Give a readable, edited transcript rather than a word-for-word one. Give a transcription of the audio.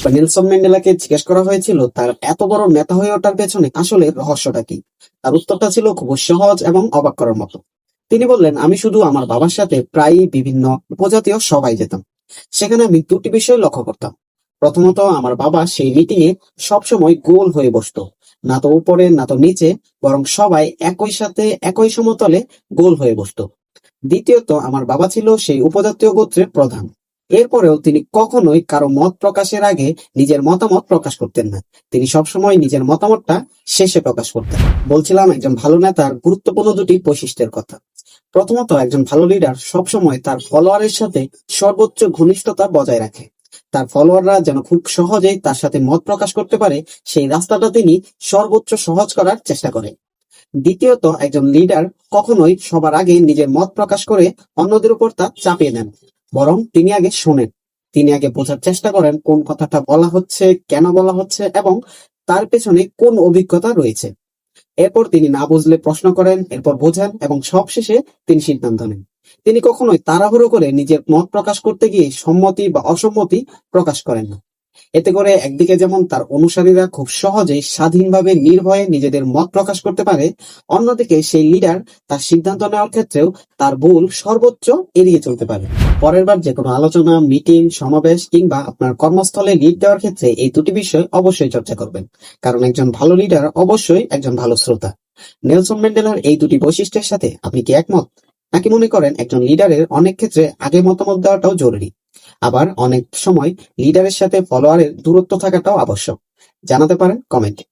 একবার নেলসন ম্যান্ডেলাকে জিজ্ঞেস করা হয়েছিল তার এত বড় নেতা হয়ে ওঠার পেছনে আসলে রহস্যটা কি। তার উত্তরটা ছিল খুব সহজ এবং অবাক করার মতো। তিনি বললেন, আমি শুধু আমার বাবার সাথে প্রায়ই বিভিন্ন উপজাতীয় সভায় যেতাম। সেখানে আমি দুটি বিষয় লক্ষ্য করতাম। প্রথমত, আমার বাবা সেই মিটিং এ সবসময় গোল হয়ে বসতো, না তো উপরে না তো নিচে, বরং সবাই একই সাথে একই সমতলে গোল হয়ে বসতো। দ্বিতীয়ত, আমার বাবা ছিল সেই উপজাতীয় গোত্রের প্রধান। এরপরেও তিনি কখনোই কারো মত প্রকাশের আগে নিজের মতামত প্রকাশ করতেন না। তিনি সবসময় নিজের মতামতটা শেষে প্রকাশ করতেন। বলছিলাম একজন ভালো নেতার গুরুত্বপূর্ণ দুটি বৈশিষ্ট্যের কথা। প্রথমত, একজন ভালো লিডার সবসময় তার ফলোয়ারের সাথে সর্বোচ্চ ঘনিষ্ঠতা বজায় রাখে। তার ফলোয়াররা যেন খুব সহজেই তার সাথে মত প্রকাশ করতে পারে, সেই রাস্তাটা তিনি সর্বোচ্চ সহজ করার চেষ্টা করেন। দ্বিতীয়ত, একজন লিডার কখনোই সবার আগে নিজের মত প্রকাশ করে অন্যদের উপর তা চাপিয়ে দেন, বরং তিনি আগে শোনেন। তিনি আগে বোঝার চেষ্টা করেন কোন কথাটা বলা হচ্ছে, কেন বলা হচ্ছে এবং তার পেছনে কোন অভিজ্ঞতা রয়েছে। এরপর তিনি না বুঝলে প্রশ্ন করেন, এরপর বোঝান এবং সবশেষে তিনি সিদ্ধান্ত নেন। তিনি কখনোই তাড়াহুড়ো করে নিজের মত প্রকাশ করতে গিয়ে সম্মতি বা অসম্মতি প্রকাশ করেন না। এতে করে একদিকে যেমন তার অনুসারীরা খুব সহজেই স্বাধীনভাবে নির্ভয়ে নিজেদের মত প্রকাশ করতে পারে, অন্যদিকে সেই লিডার তার সিদ্ধান্ত নেওয়ার ক্ষেত্রেও তার ভুল সর্বোচ্চ এড়িয়ে চলতে পারে। পরের বার যে কোনো আলোচনা, মিটিং, সমাবেশ কিংবা আপনার কর্মস্থলে লিড দেওয়ার ক্ষেত্রে এই দুটি বিষয় অবশ্যই চর্চা করবেন, কারণ একজন ভালো লিডার অবশ্যই একজন ভালো শ্রোতা। নেলসন ম্যান্ডেলার এই দুটি বৈশিষ্ট্যের সাথে আপনি কি একমত, নাকি মনে করেন একজন লিডারের অনেক ক্ষেত্রে আগে মতামত দেওয়াটাও জরুরি? আবার অনেক সময় লিডারের সাথে ফলোয়ারের দূরত্ব থাকাটাও আবশ্যক? জানাতে পারেন কমেন্টে।